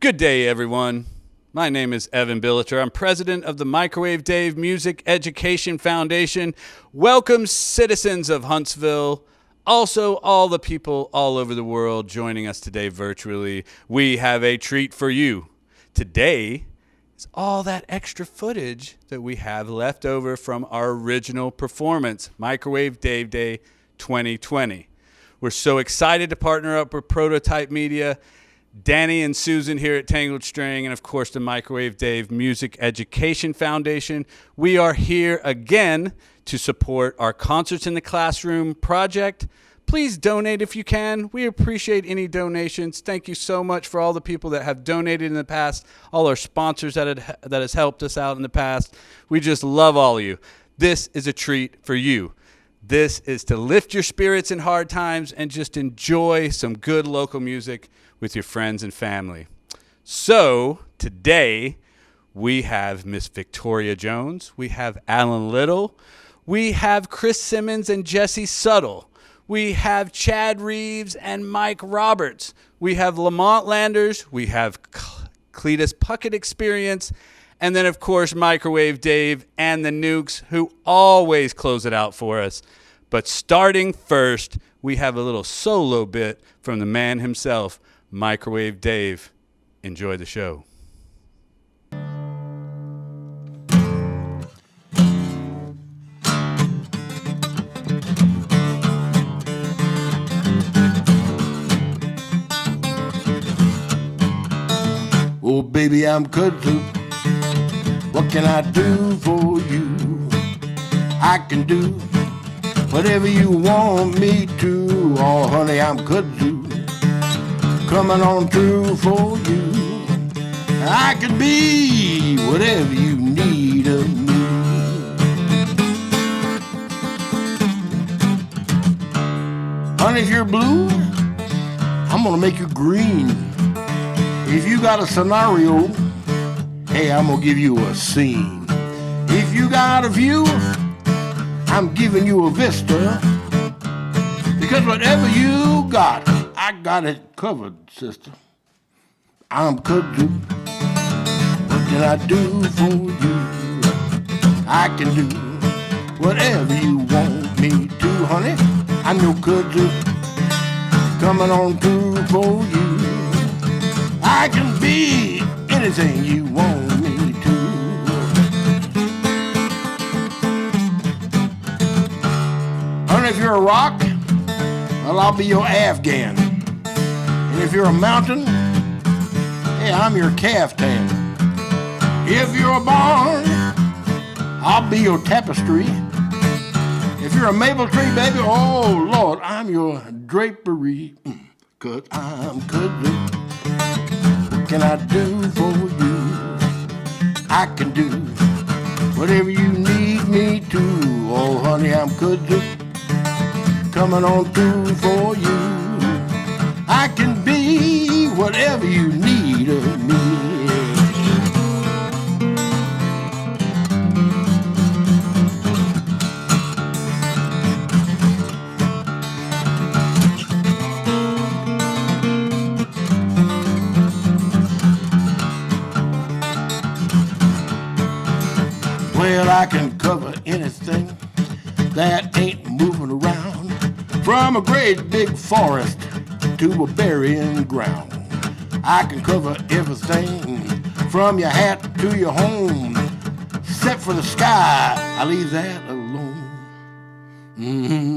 Good day, everyone. My name is Evan Billiter. I'm president of the Microwave Dave Music Education Foundation. Welcome, citizens of Huntsville. Also, all the people all over the world joining us today virtually. We have a treat for you. Today is all that extra footage that we have left over from our original performance, Microwave Dave Day 2020. We're so excited to partner up with Prototype Media, Danny and Susan here at Tangled String, and of course the Microwave Dave Music Education Foundation. We are here again to support our Concerts in the Classroom project. Please donate if you can. We appreciate any donations. Thank you so much for all the people that have donated in the past, all our sponsors that has helped us out in the past. We just love all of you. This is a treat for you. This is to lift your spirits in hard times and just enjoy some good local music with your friends and family. So today we have Miss Victoria Jones. We have Alan Little. We have Chris Simmons and Jesse Suttle. We have Chad Reeves and Mike Roberts. We have Lamont Landers. We have Cletus Puckett Experience. And then, of course, Microwave Dave and the Nukes, who always close it out for us. But starting first, we have a little solo bit from the man himself, Microwave Dave. Enjoy the show. Oh, baby, I'm kudzu. What can I do for you? I can do whatever you want me to. Oh, honey, I'm kudzu. Coming on through for you. I can be whatever you need of me. Honey, if you're blue, I'm gonna make you green. If you got a scenario, hey, I'm gonna give you a scene. If you got a view, I'm giving you a vista. Because whatever you got, I got it covered, sister. I'm kudzu. What can I do for you? I can do whatever you want me to, honey. I'm your kudzu. Coming on through for you. I can be anything you want me to. Honey, if you're a rock, well, I'll be your Afghan. And if you're a mountain, hey, I'm your caftan. If you're a barn, I'll be your tapestry. If you're a maple tree, baby, oh, Lord, I'm your drapery. 'Cause I'm kudzu. What can I do for you? I can do whatever you need me to. Oh, honey, I'm kudzu. Coming on through for you. I can be whatever you need of me. Well, I can cover anything that ain't moving around, from a great big forest to a burying ground. I can cover everything from your hat to your home. Except for the sky, I leave that alone.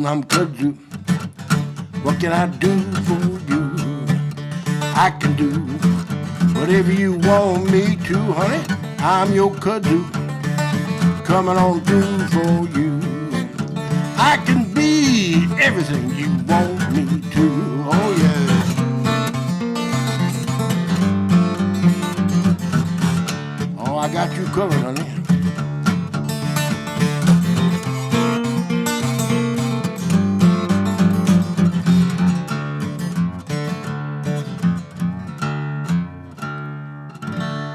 I'm kudzu. What can I do for you? I can do whatever you want me to, honey. I'm your kudzu. Coming on through for you. I can be everything you want me to. Oh, yeah. Oh, I got you covered, honey.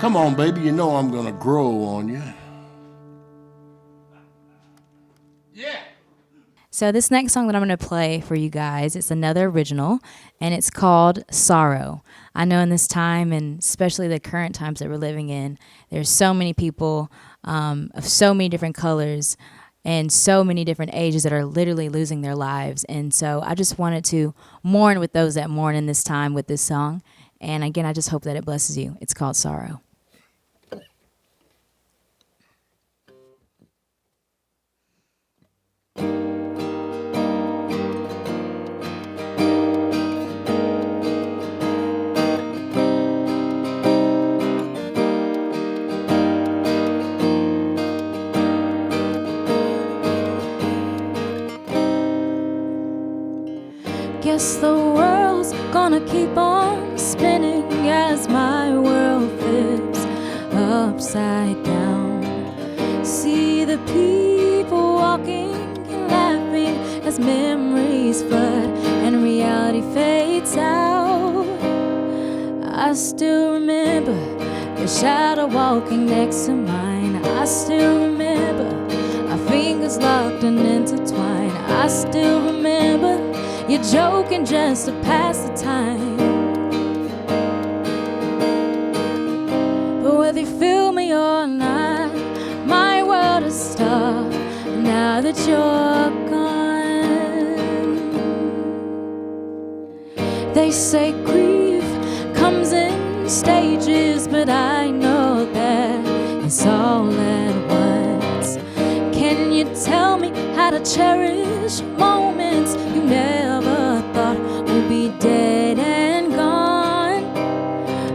Come on, baby, you know I'm gonna grow on you. So this next song that I'm going to play for you guys, it's another original, and it's called Sorrow. I know in this time, and especially the current times that we're living in, there's so many people of so many different colors and so many different ages that are literally losing their lives. And so I just wanted to mourn with those that mourn in this time with this song. And again, I just hope that it blesses you. It's called Sorrow. Guess the world's gonna keep on spinning as my world flips upside down. See the people walking and laughing as memories flood and reality fades out. I still remember your shadow walking next to mine. I still remember our fingers locked and intertwined. I still remember you're joking just to pass the time. But whether you feel me or not, my world has stopped now that you're gone. They say grief comes in stages, but I know that it's all at once. Can you tell me how to cherish moments you never thought would be dead and gone?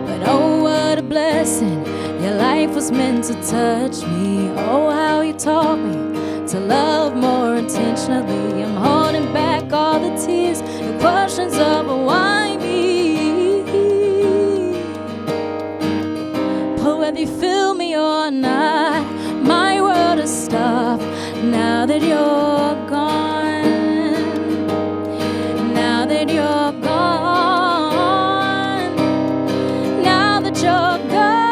But oh, what a blessing, your life was meant to touch me. Oh, how you taught me to love more intentionally. I'm holding back all the tears and questions of why me. But whether you feel me or not, my world has stopped now that you're gone. Now that you're gone. Now that you're gone.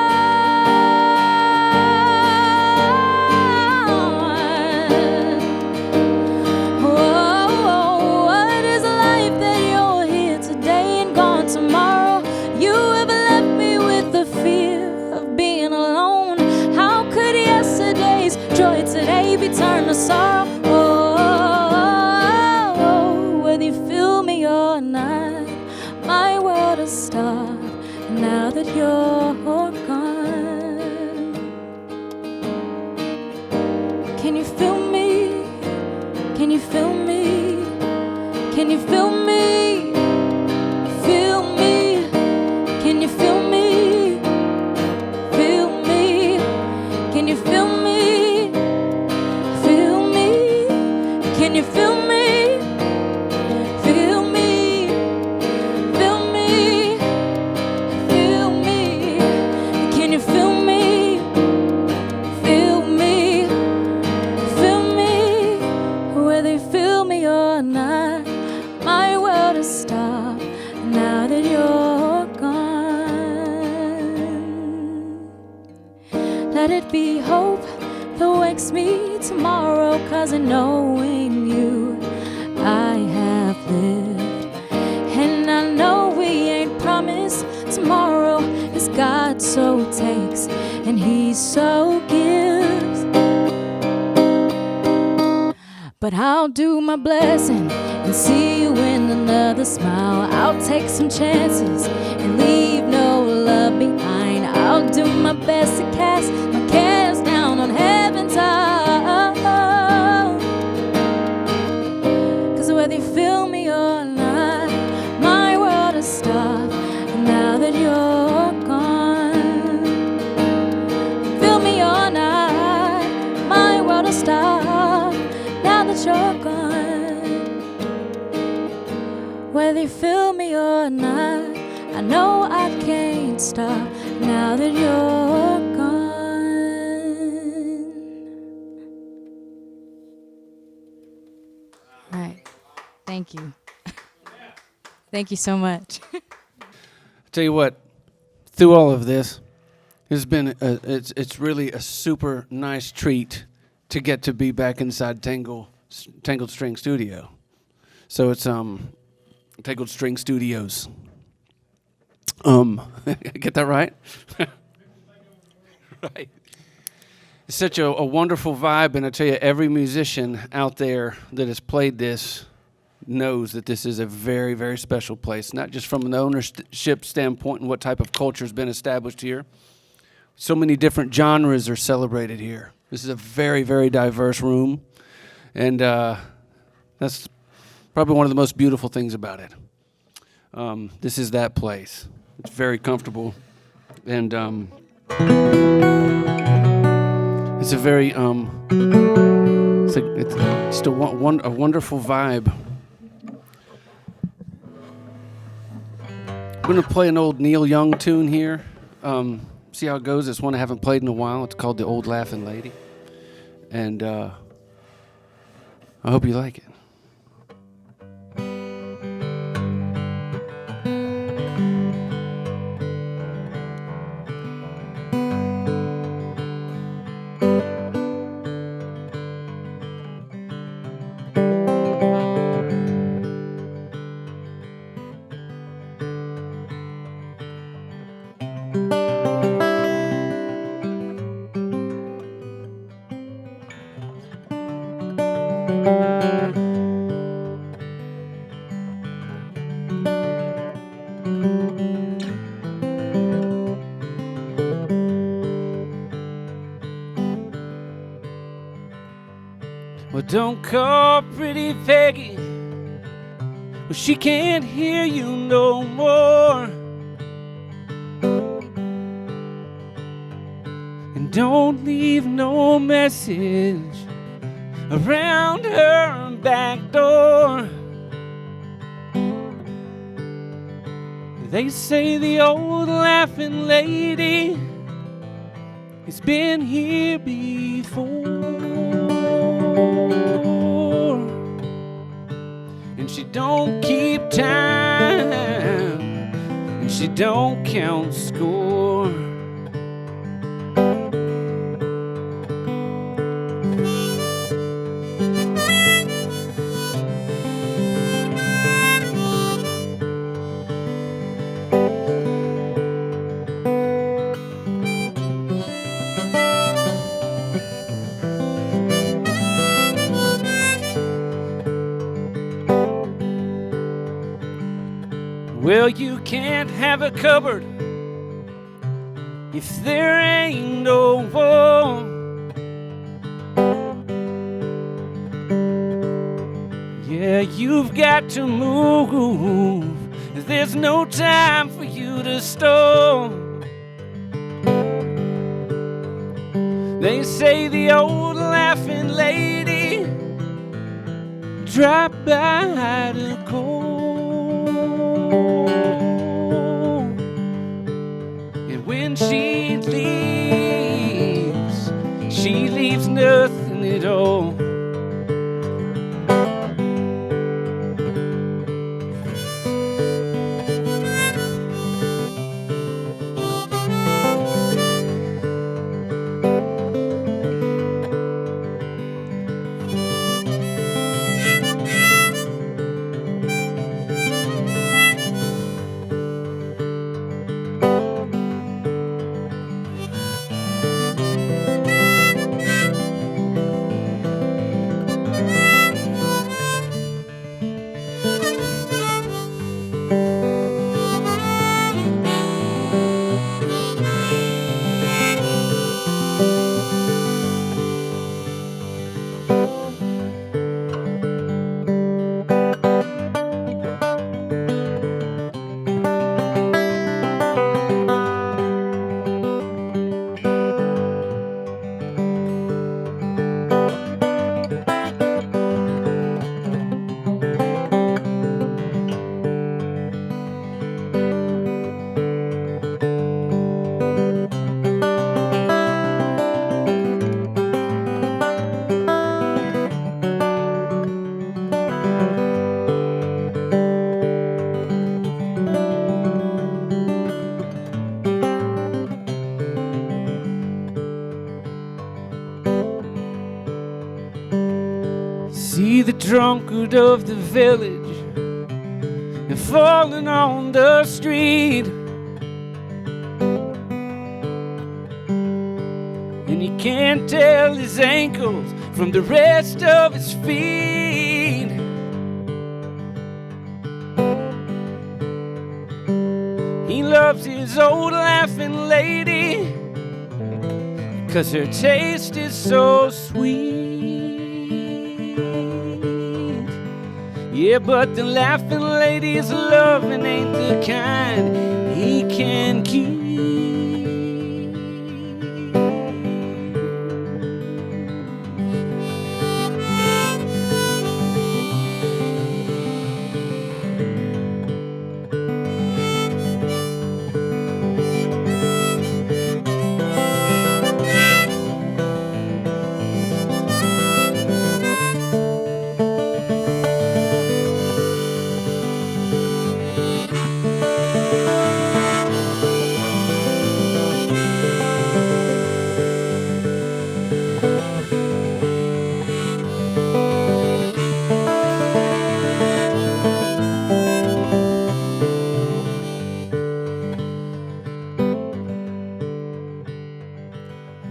Whoa, what is a life that you're here today and gone tomorrow? You ever left me with the fear of being alone? How could yesterday's joy today be turned to sorrow? Oh, whether you feel me or not, my world has stopped now that you're gone. Can you feel me? Can you feel me? Can you feel me? Feel me? Can you feel me? Feel me? Can you feel me? Feel me? Can you feel me? Feel me? Feel me? Feel me? Can you feel me? Feel me? Feel me? Whether you feel me or not, my world has stopped now that you're gone. Let it be hope that wakes me tomorrow, 'cause in knowing you I have lived. And I know we ain't promised tomorrow, as God so takes and He so gives. But I'll do my blessing and see you in another smile. I'll take some chances and leave no love behind. I'll do my best to cast my cares down on heaven's high. 'Cause whether you feel me or not, my world has stopped now that you're gone. Feel me or not, my world has stopped now that you're gone. Whether you feel me or not, I know I can't stop now that you're gone. All right. Thank you. Thank you so much. Tell you what, through all of this, it's been it's really a super nice treat to get to be back inside Tangled Tangled String Studio. So it's Tangled String Studios. Get that right? Right. It's such a wonderful vibe, and I tell you, every musician out there that has played this knows that this is a very, very special place, not just from an ownership standpoint and what type of culture has been established here. So many different genres are celebrated here. This is a very, very diverse room, and that's probably one of the most beautiful things about it. This is that place. It's very comfortable, and it's a very it's just a wonderful vibe. I'm going to play an old Neil Young tune here. See how it goes. It's one I haven't played in a while. It's called The Old Laughing Lady. And I hope you like it. Well, don't call pretty Peggy. Well, she can't hear you no more. And don't leave no message around her back door. They say the old laughing lady has been here before. And she don't keep time, and she don't count score. Well, you can't have a cupboard if there ain't no wall. Yeah, you've got to move. There's no time for you to stall. They say the old laughing lady dropped by to call. And when she leaves nothing at all. drunkard of the village and falling on the street. And he can't tell his ankles from the rest of his feet. He loves his old laughing lady 'cause her taste is so sweet. Yeah, but the laughing lady's loving ain't the kind he can keep.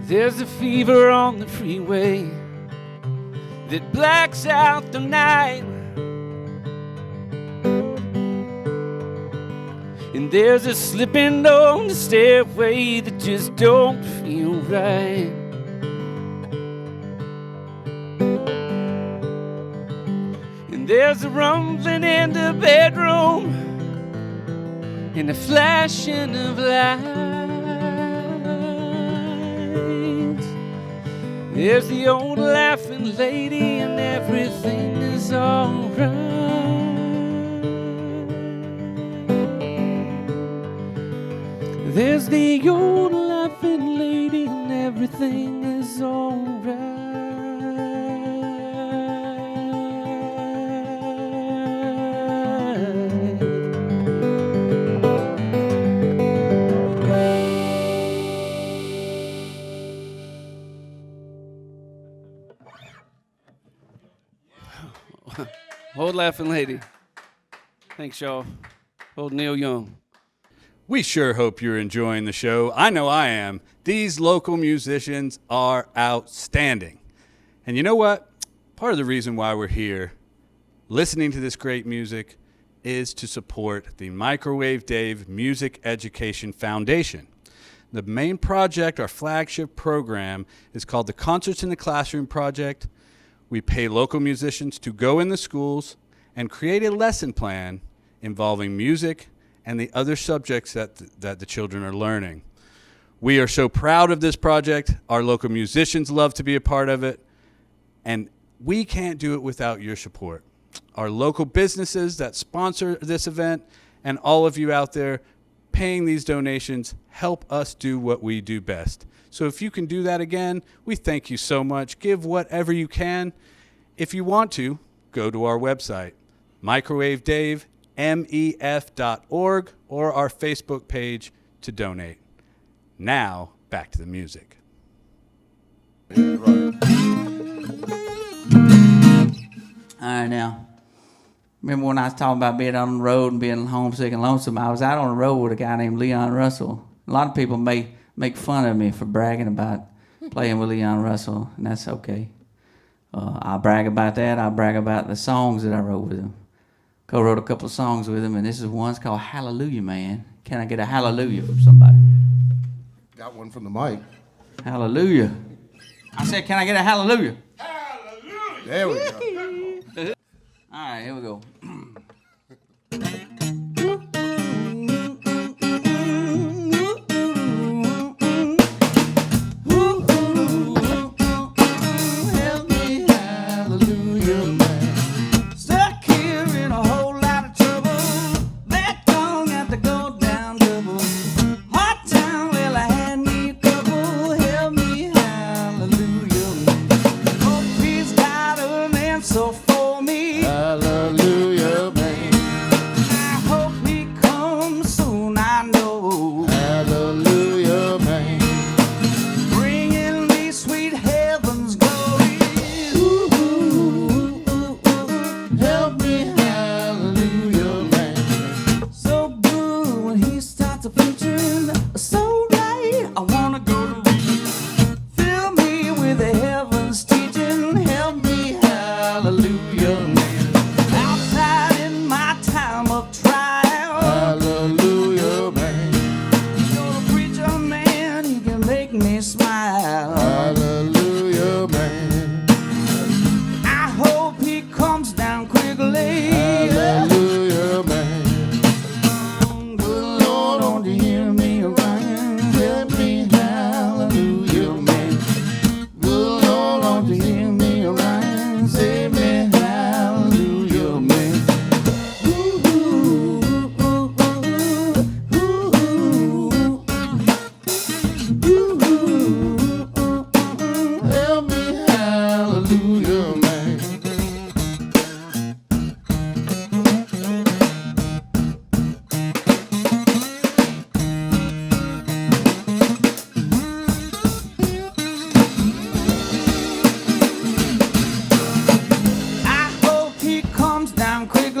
There's a fever on the freeway that blacks out the night. And there's a slipping on the stairway that just don't feel right. And there's a rumbling in the bedroom and a flashing of light. There's the old laughing lady and everything is alright. There's the old laughing lady and everything is alright. Old laughing lady. Thanks, y'all. Old Neil Young. We sure hope you're enjoying the show. I know I am. These local musicians are outstanding. And you know what? Part of the reason why we're here listening to this great music is to support the Microwave Dave Music Education Foundation. The main project, our flagship program, is called the Concerts in the Classroom Project. We pay local musicians to go in the schools and create a lesson plan involving music and the other subjects that the children are learning. We are so proud of this project. Our local musicians love to be a part of it, and we can't do it without your support. Our local businesses that sponsor this event and all of you out there paying these donations help us do what we do best. So if you can do that again, we thank you so much. Give whatever you can. If you want to, go to our website, microwavedavemef.org, or our Facebook page to donate. Now, back to the music. All right, now, remember when I was talking about being on the road and being homesick and lonesome? I was out on the road with a guy named Leon Russell. A lot of people may make fun of me for bragging about playing with Leon Russell, and that's okay. I'll brag about that. I'll brag about the songs that I wrote with him. Co-wrote a couple of songs with him, and this is one's called Hallelujah, Man. Can I get a hallelujah from somebody? Got one from the mic. Hallelujah. I said, can I get a hallelujah? Hallelujah. There we go. All right, here we go. Hallelujah.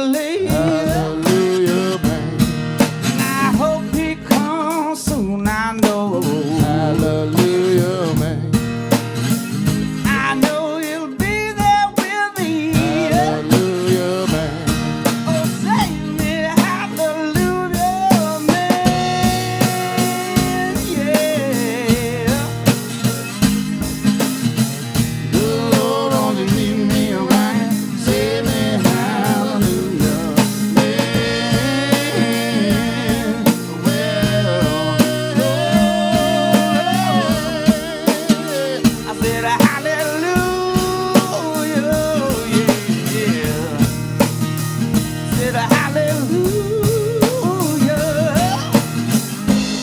believe. Hallelujah, man. I hope he comes soon, I know. Hallelujah, man. I know he'll be there with me. Hallelujah, man. Oh, sing me hallelujah, man. Yeah. Good Lord, don't you leave me around. Say me hallelujah, man. Well, I said hallelujah, yeah. Said hallelujah,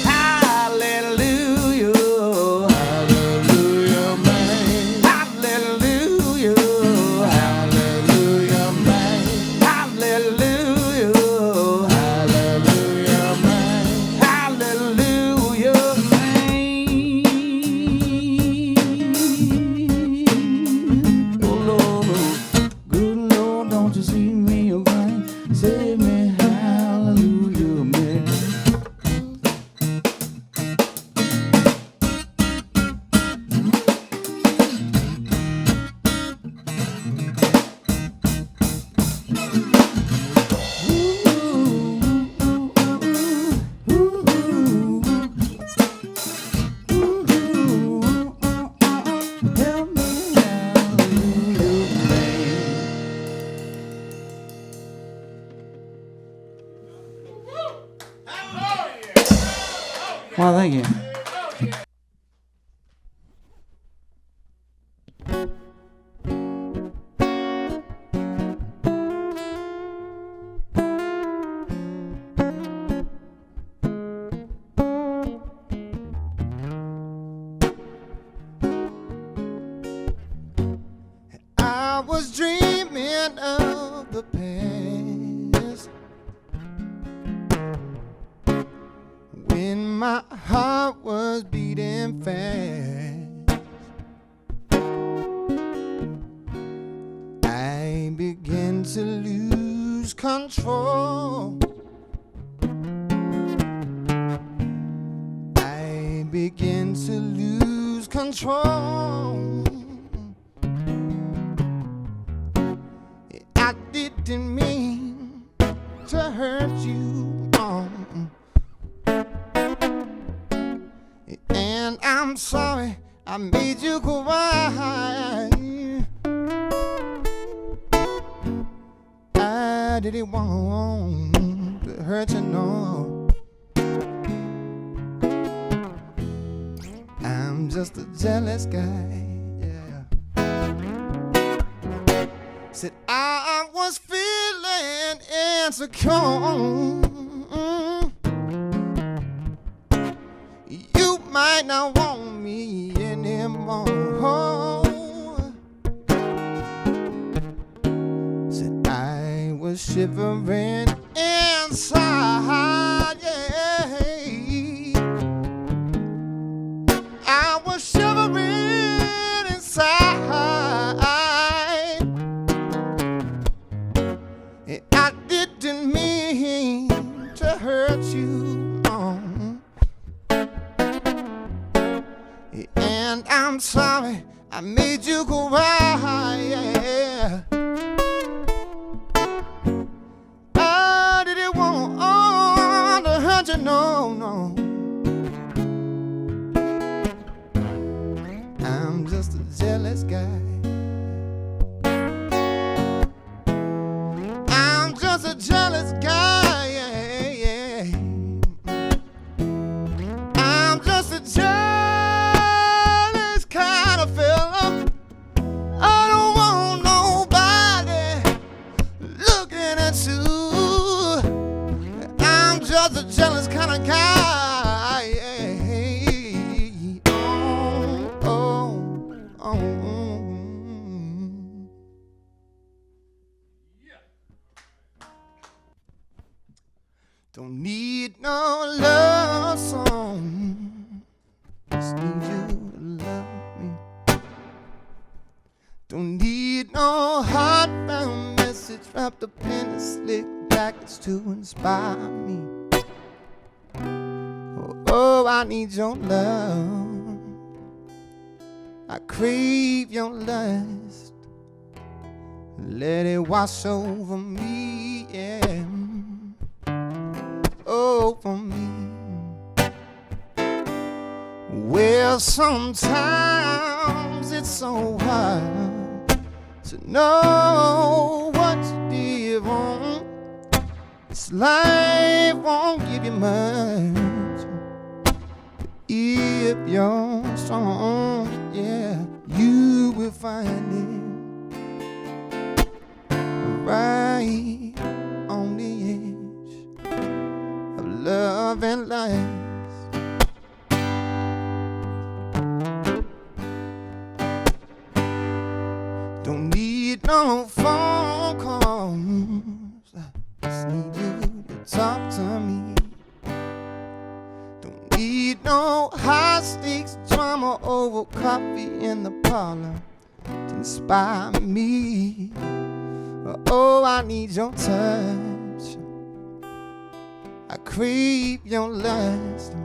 hallelujah, hallelujah, man. hallelujah, Hallelujah, man. hallelujah, Hallelujah, man. hallelujah, man. Oh Lord, good Lord, don't you see me right? Say me hallelujah, man. Well, thank you. I was dreaming of the past when my heart was beating fast. I began to lose control. I began to lose control. I didn't mean to hurt you, and I'm sorry I made you cry. I didn't want to hurt you, no. I'm just a jealous guy, yeah. Said I was feeling insecure. You might not want me anymore. Said I was shivering inside, yeah. I was shivering inside. I didn't mean to hurt you, and I'm sorry I made you cry, yeah. I didn't want to hurt you, no, no. I'm just a jealous guy. I'm just a jealous guy, yeah, yeah. I'm just a jealous kind of fella. I don't want nobody looking at you. I'm just a jealous kind of guy, yeah. Oh, oh, oh. Don't need no love song, just need you to love me. Don't need no heartbound message wrapped the pen and slick jackets to inspire me. Oh, I need your love. I crave your lust. Let it wash over me, yeah. Over me. Well, sometimes it's so hard to know what you did wrong. This life won't give you much. If you're strong, yeah, you will find it right on the edge of love and life. Don't need no phone calls, I just need you to talk to me. Don't need no high stakes drama over coffee in the parlor to inspire me. Oh, I need your touch. I crave your lust.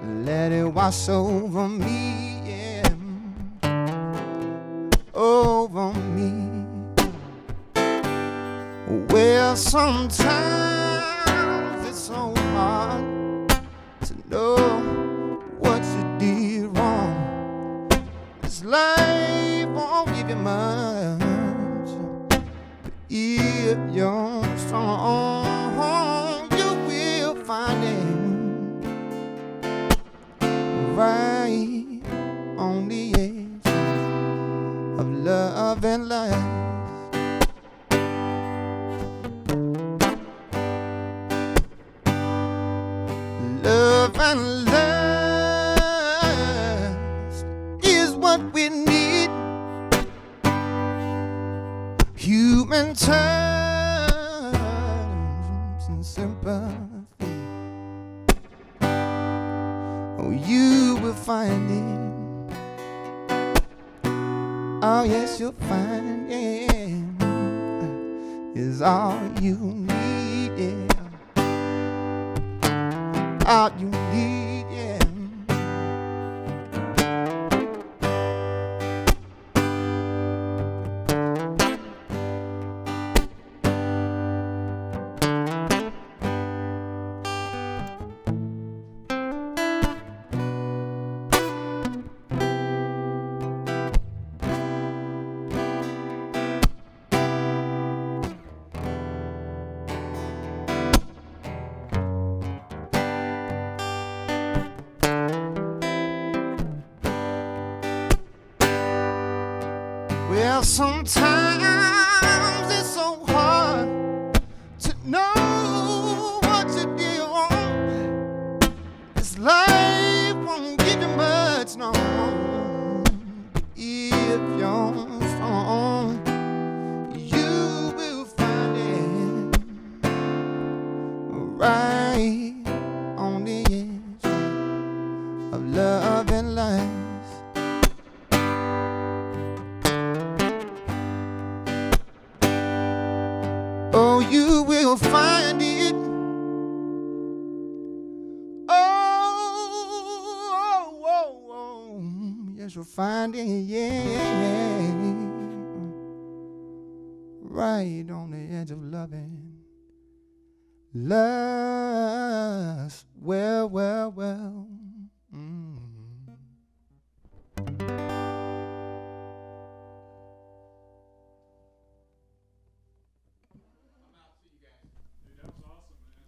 Let it wash over me, yeah. Over me. Well, sometimes it's so hard to know what you did wrong. This life won't give you much. But if you're strong, you will find it right on the edge of love and life. Love and lust is what we need. Human touch and sympathy. Oh, you will find it. Oh, yes, you'll find it. Is all you need, yeah. All you need, yeah. Well, sometimes it's so hard to know what you did wrong. This life won't give you much, no. If you're strong, you will find it right on the edge of love and life. Oh, you will find it. Oh, yes, you'll find it, yeah. Right on the edge of loving. Lust, well.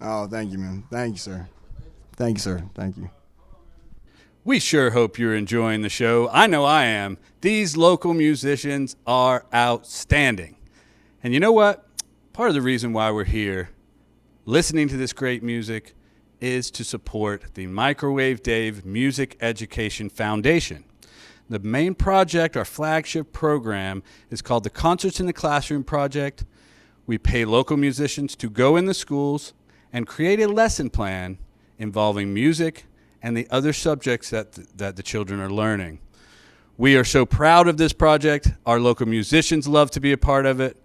Oh, thank you, man. Thank you, sir. Thank you, sir. Thank you. We sure hope you're enjoying the show. I know I am. These local musicians are outstanding. And you know what? Part of the reason why we're here listening to this great music is to support the Microwave Dave Music Education Foundation. The main project, our flagship program, is called the Concerts in the Classroom Project. We pay local musicians to go in the schools and create a lesson plan involving music and the other subjects that the children are learning. We are so proud of this project. Our local musicians love to be a part of it.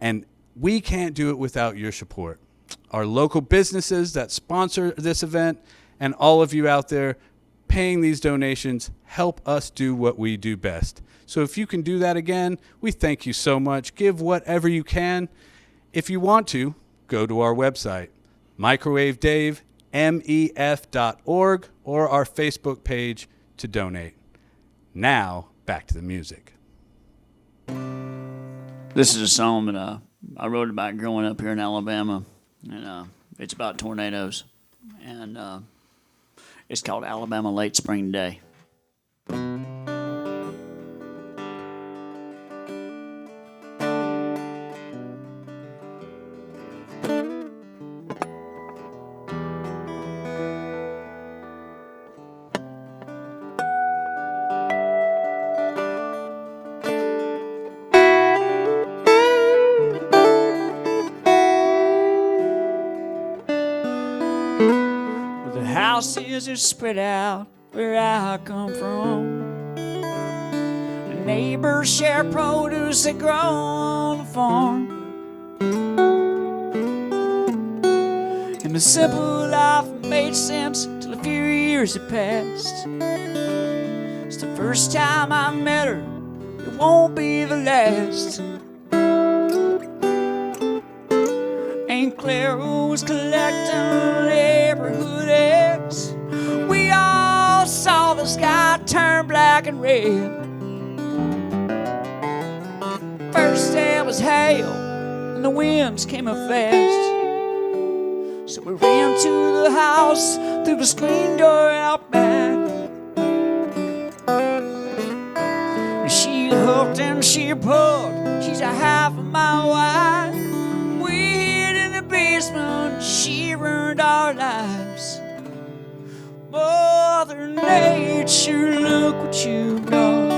And we can't do it without your support. Our local businesses that sponsor this event and all of you out there paying these donations help us do what we do best. So if you can do that again, we thank you so much. Give whatever you can. If you want to, go to our website, microwavedavemef.org, or our Facebook page to donate. Now, back to the music. This is a song that I wrote about growing up here in Alabama, and it's about tornadoes, and it's called Alabama Late Spring Day. Houses are spread out where I come from. The neighbors share produce they grow on the farm. And the simple life made sense till a few years had passed. It's the first time I met her, it won't be the last. Aunt Clara was collecting neighborhood eggs. We all saw the sky turn black and red. First there was hail, and the winds came up fast. So we ran to the house through the screen door out back. She hooked and she pulled, she's a half a mile wide. Basement, she ruined our lives. Mother Nature, look what you've done.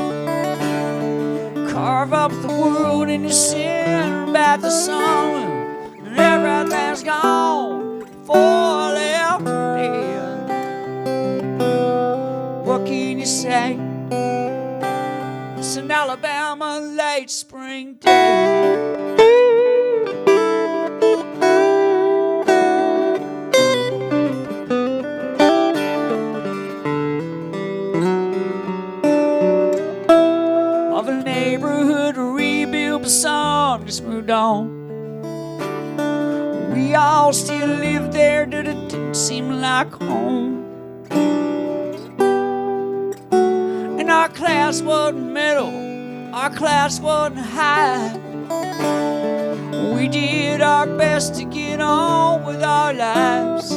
Carve up the world and you send back the sun, and everything's gone for left dead. What can you say? It's an Alabama late spring day. The sun just moved on. We all still live there, but it didn't seem like home. And our class wasn't middle, our class wasn't high. We did our best to get on with our lives.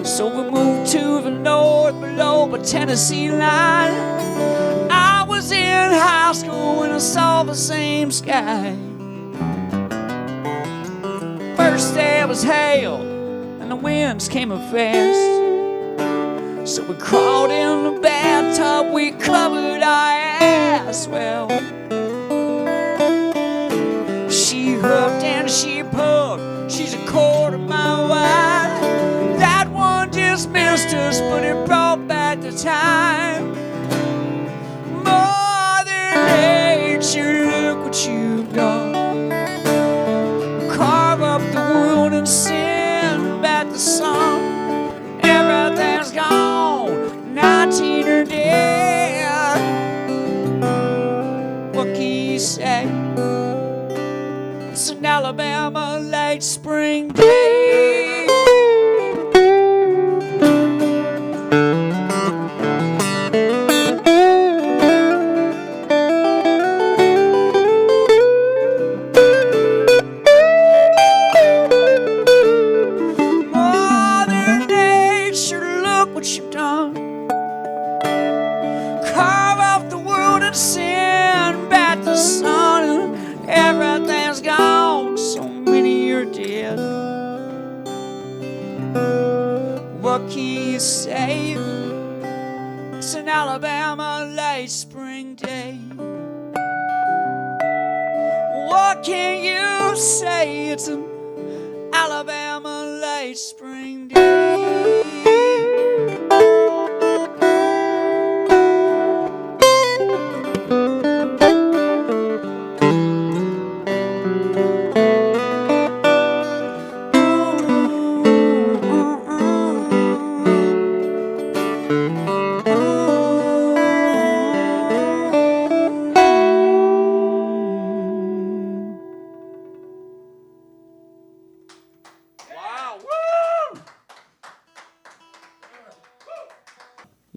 So we moved to the north below the Tennessee line. I was in high school when I saw the same sky. First there was hail, and the winds came up fast. So we crawled in the bathtub, we covered our ass. Well, she hooked and she pulled, she's a quarter mile wide. That one just missed us, but it brought back the time. Mother Nature, look what you've done. Carve up the world and send back the sun. Everything's gone, 19 are dead. What can you say? It's an Alabama late spring day. What can you say? It's an Alabama late spring day. What can you say? It's an Alabama late spring day.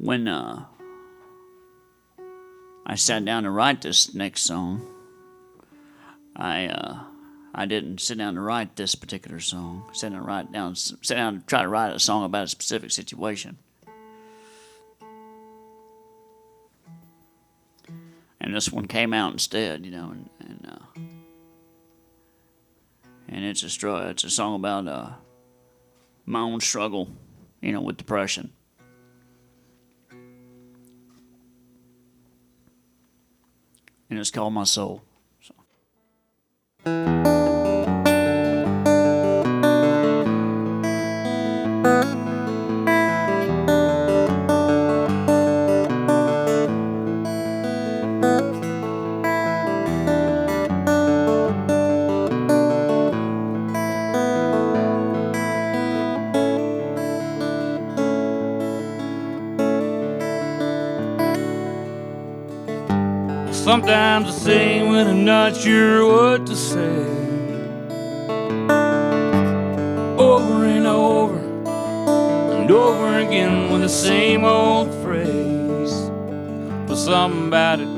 when I sat down to write this next song, I didn't sit down to write this particular song. I sat down to try to write a song about a specific situation. And this one came out instead, you know, and it's a song about my own struggle, you know, with depression. And it's called My Soul. So. Sometimes I sing when I'm not sure what to say. Over and over and over again with the same old phrase. But something about it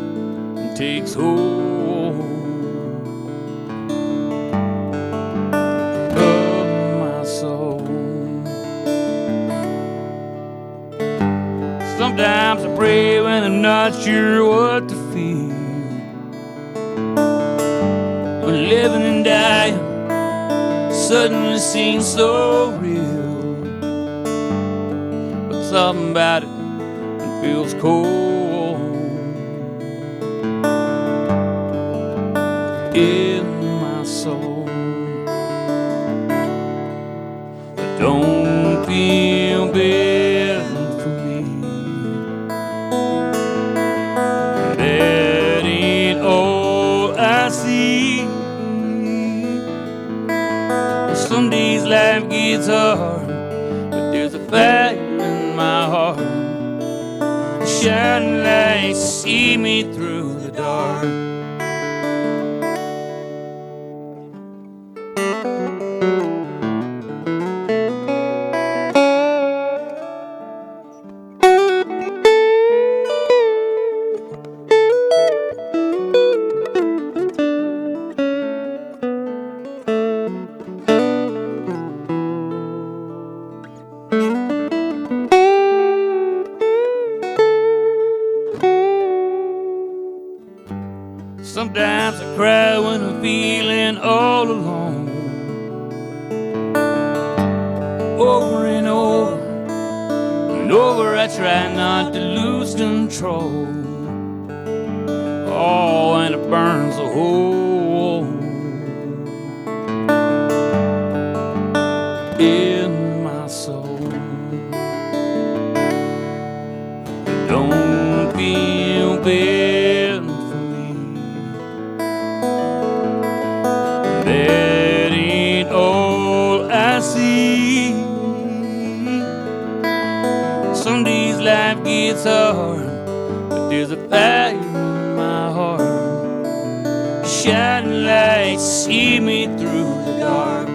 takes hold of my soul. Sometimes I pray when I'm not sure what to feel. When living and dying suddenly seems so real, but something about it feels cold in my soul. I don't feel bad for me. That ain't all I see. Some days life gets hard, but there's a fire in my heart. A shining light see me through the dark. Sometimes I cry when I'm feeling all alone. Over and over and over I try not to lose control. Oh, and it burns a hole in my soul. Don't feel bad for me. That ain't all I see. Some days life gets hard, but there's a fire in my heart. Shining light see me through the dark.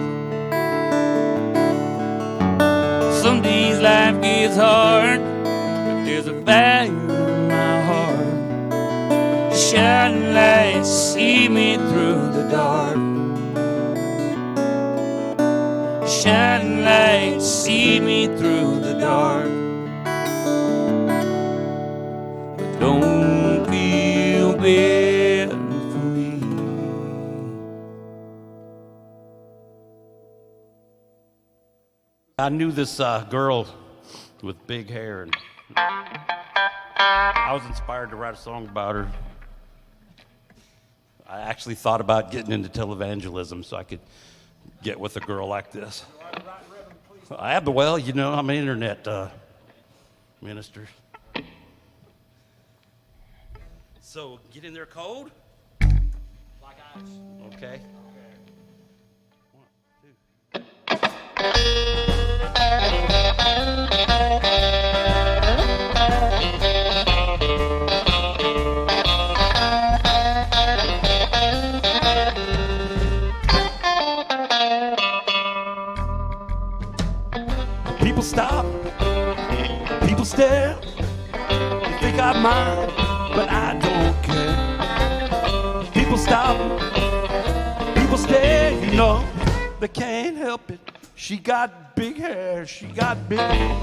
Some days life gets hard, but there's a fire in my heart. Shining light see me through the dark. Shining light see me through the dark. But don't feel bad for me. I knew this girl with big hair, and I was inspired to write a song about her. I actually thought about getting into televangelism so I could get with a girl like this. Well, you know, I'm an internet minister. So, get in there cold? Like ice. Okay. People stop, people stare, think I'm mine, but I don't care. People stop, people stare, you know, they can't help it. She got big hair, she got big hair.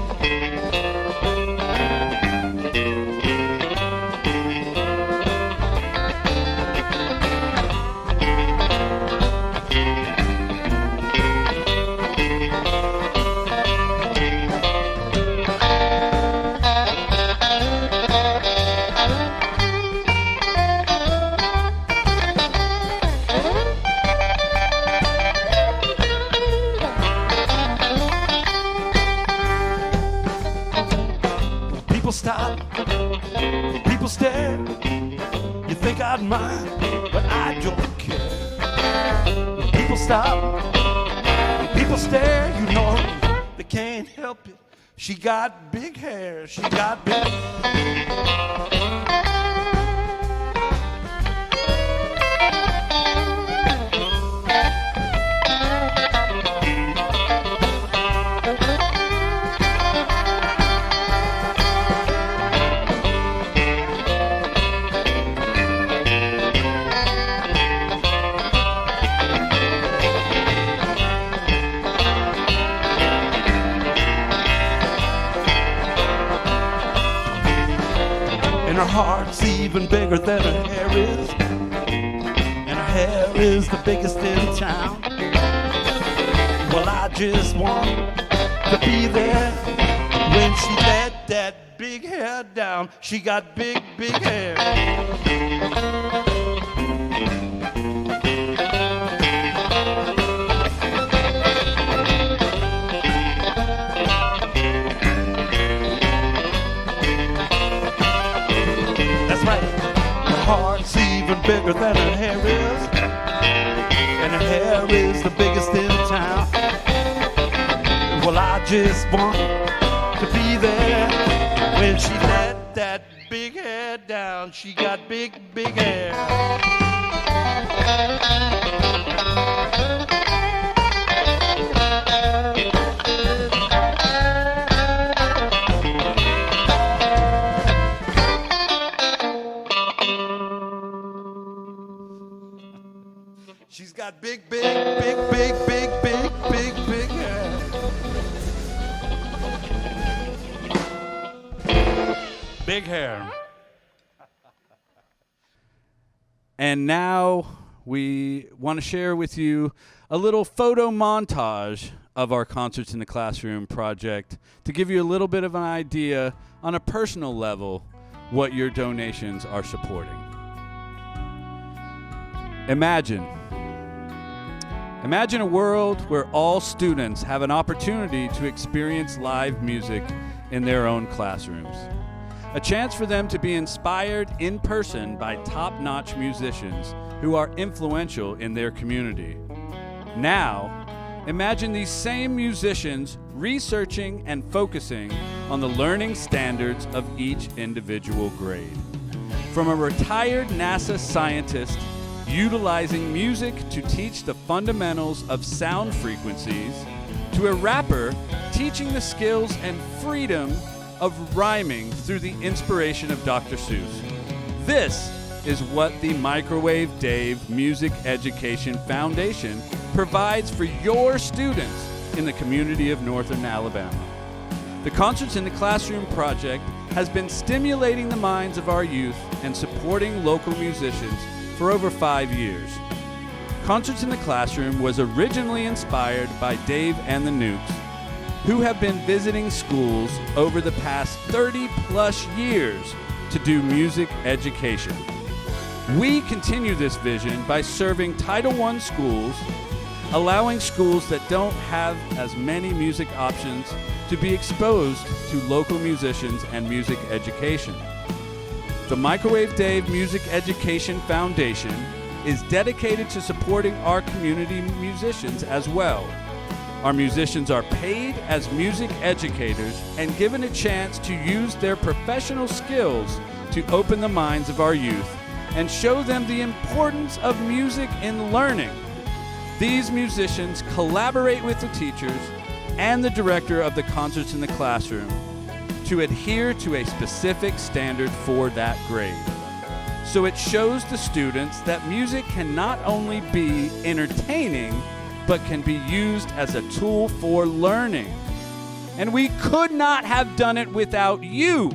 People stop, people stare. You think I'd mind, but I don't care. People stop, people stare, you know, they can't help it. She got big hair, she got big and her heart's even bigger than her hair is, and her hair is the biggest in town. Well, I just want to be there when she let that big hair down. She got big, big hair. Heart's even bigger than her hair is, and her hair is the biggest in town. Well, I just want to be there when she let that big hair down. She got big, big hair. She's got big, big, big, big, big, big, big, big hair. Big hair. And now we want to share with you a little photo montage of our Concerts in the Classroom project to give you a little bit of an idea on a personal level what your donations are supporting. Imagine a world where all students have an opportunity to experience live music in their own classrooms. A chance for them to be inspired in person by top-notch musicians who are influential in their community. Now, imagine these same musicians researching and focusing on the learning standards of each individual grade. From a retired NASA scientist utilizing music to teach the fundamentals of sound frequencies, to a rapper teaching the skills and freedom of rhyming through the inspiration of Dr. Seuss. This is what the Microwave Dave Music Education Foundation provides for your students in the community of Northern Alabama. The Concerts in the Classroom project has been stimulating the minds of our youth and supporting local musicians for over 5 years. Concerts in the Classroom was originally inspired by Dave and the Nukes, who have been visiting schools over the past 30-plus years to do music education. We continue this vision by serving Title I schools, allowing schools that don't have as many music options to be exposed to local musicians and music education. The Microwave Dave Music Education Foundation is dedicated to supporting our community musicians as well. Our musicians are paid as music educators and given a chance to use their professional skills to open the minds of our youth and show them the importance of music in learning. These musicians collaborate with the teachers and the director of the Concerts in the Classroom to adhere to a specific standard for that grade. So it shows the students that music can not only be entertaining, but can be used as a tool for learning. And we could not have done it without you.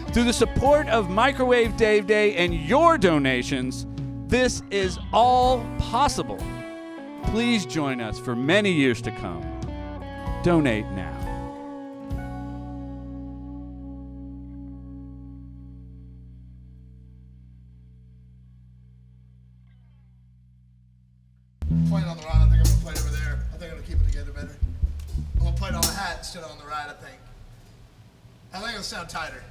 Through the support of Microwave Dave Day and your donations, this is all possible. Please join us for many years to come. Donate now. Playing on the right, I think I'm gonna play it over there. I think I'm gonna keep it together better. I'm gonna play it on the hat instead of on the right, I think. I think it'll sound tighter.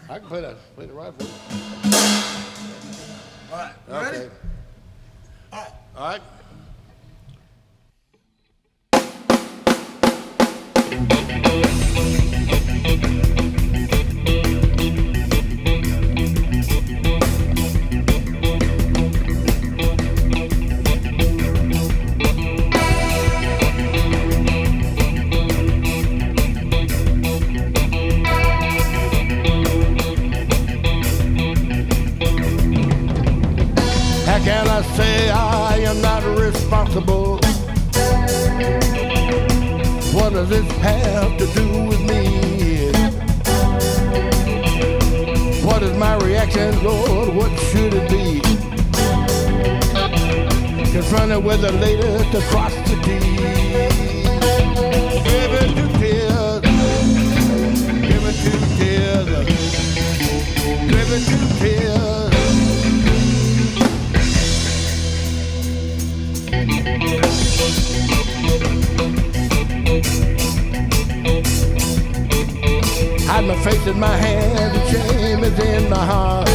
I can play the right for you. All right, you Okay. ready? All right. All right. How can I say I am not responsible? What does this have to do with me? What is my reaction, Lord? What should it be? Confronted with the latest atrocity. Given to tears, given to tears, given to tears. Hide my face in my hands, and shame is in my heart.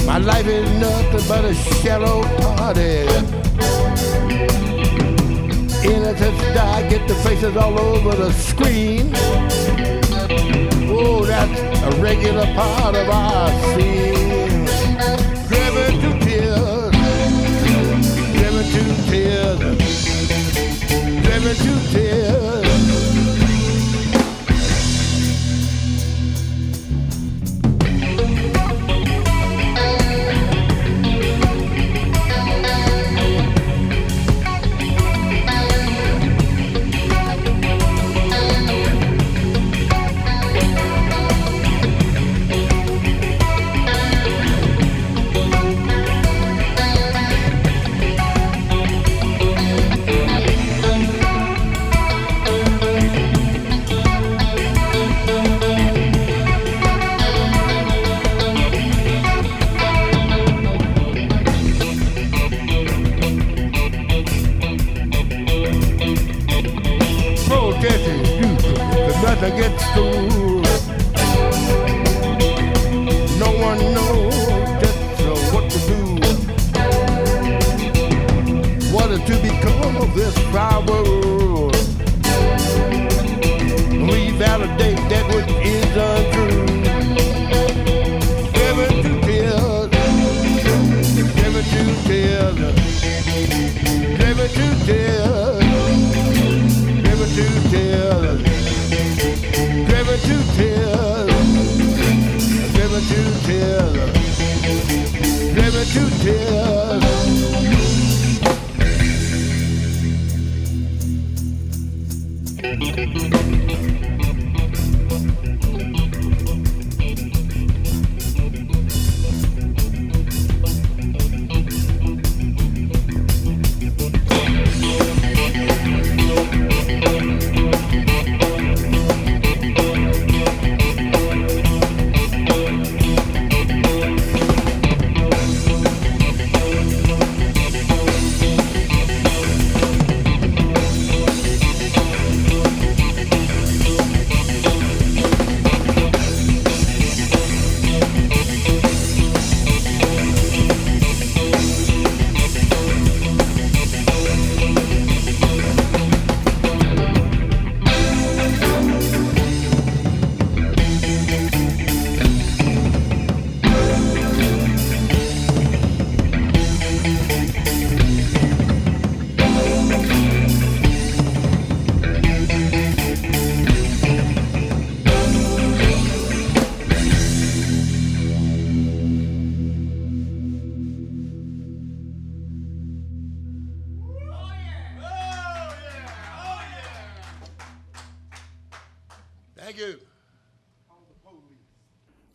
My life is nothing but a shallow party. Innocents die, get the faces all over the screen. Oh, that's a regular part of our scene. Driven to tears, driven to tears, driven to tears. Against school. No one knows just what to do. What is to become of this foul world? We validate that which is untrue. Given to tears, given to tears, given to tears, given to tears. Driven to you.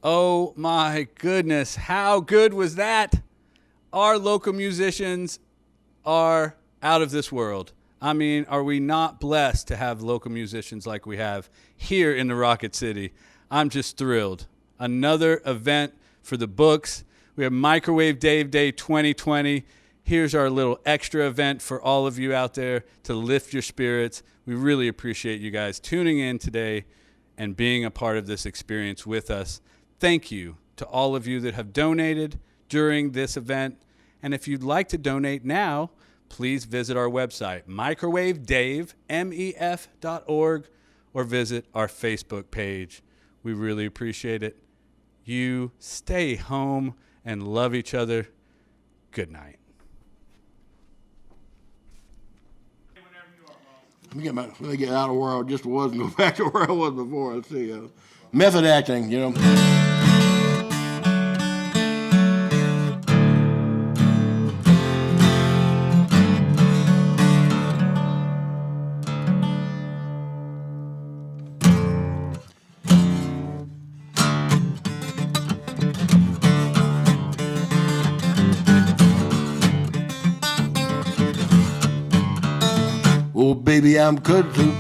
Oh my goodness, how good was that? Our local musicians are out of this world. I mean, are we not blessed to have local musicians like we have here in the Rocket City? I'm just thrilled. Another event for the books. We have Microwave Dave Day 2020. Here's our little extra event for all of you out there to lift your spirits. We really appreciate you guys tuning in today and being a part of this experience with us. Thank you to all of you that have donated during this event. And if you'd like to donate now, please visit our website, microwavedave.org, or visit our Facebook page. We really appreciate it. You stay home and love each other. Good night. Let me get out of where I just was and go back to where I was before. Let's see. Method acting, you know. Oh, baby, I'm kudzu.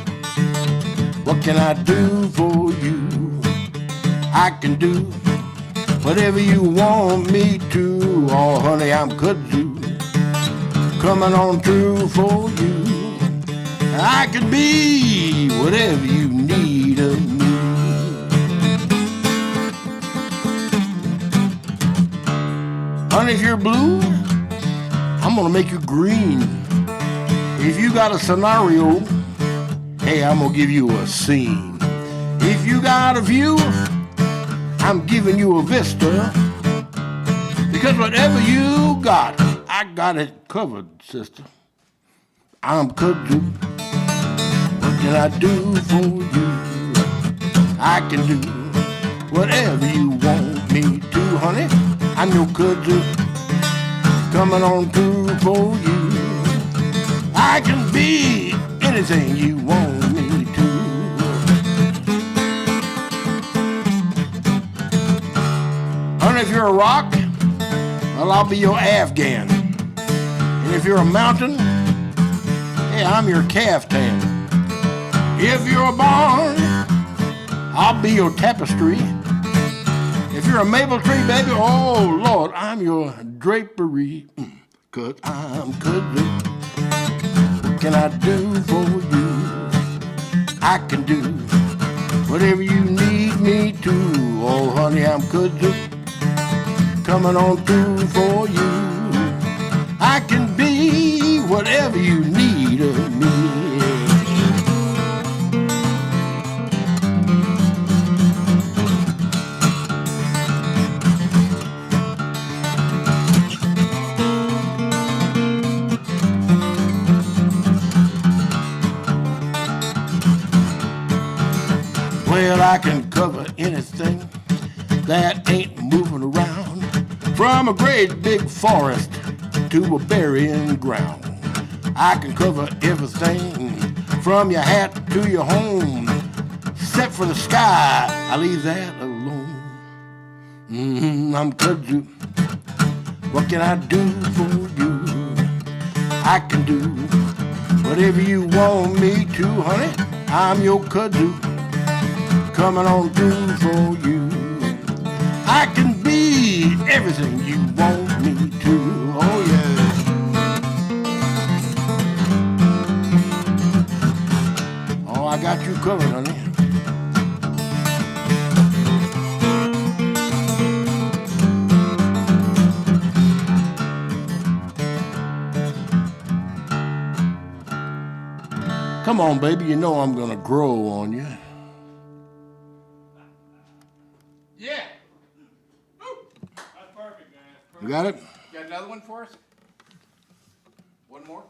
What can I do for you? I can do whatever you want me to. Oh, honey, I'm kudzu. Coming on through for you. I can be whatever you need of me. Honey, if you're blue, I'm gonna make you green. If you got a scenario, hey, I'm gonna give you a scene. If you got a view, I'm giving you a vista. Because whatever you got, I got it covered, sister. I'm kudzu. What can I do for you? I can do whatever you want me to, honey. I'm your kudzu. Coming on through for you. I can be anything you want me to. Honey, if you're a rock, well, I'll be your Afghan. And if you're a mountain, hey, I'm your caftan. If you're a barn, I'll be your tapestry. If you're a maple tree, baby, oh, Lord, I'm your drapery. 'Cause I'm kudzu. What can I do for you? I can do whatever you need me to. Oh, honey, I'm kudzu. Coming on through for you. I can be whatever you need of me. Well, I can cover anything that ain't moving around, from a great big forest to a burying ground. I can cover everything from your hat to your home, except for the sky, I leave that alone. I'm kudzu. What can I do for you? I can do whatever you want me to, honey. I'm your kudzu. Coming on through for you. I can be everything you want me to. Oh yeah. Oh, I got you covered, honey. Come on, baby, you know I'm gonna grow on you. Yeah. That's perfect, man. Perfect. You got it? Got another one for us? One more?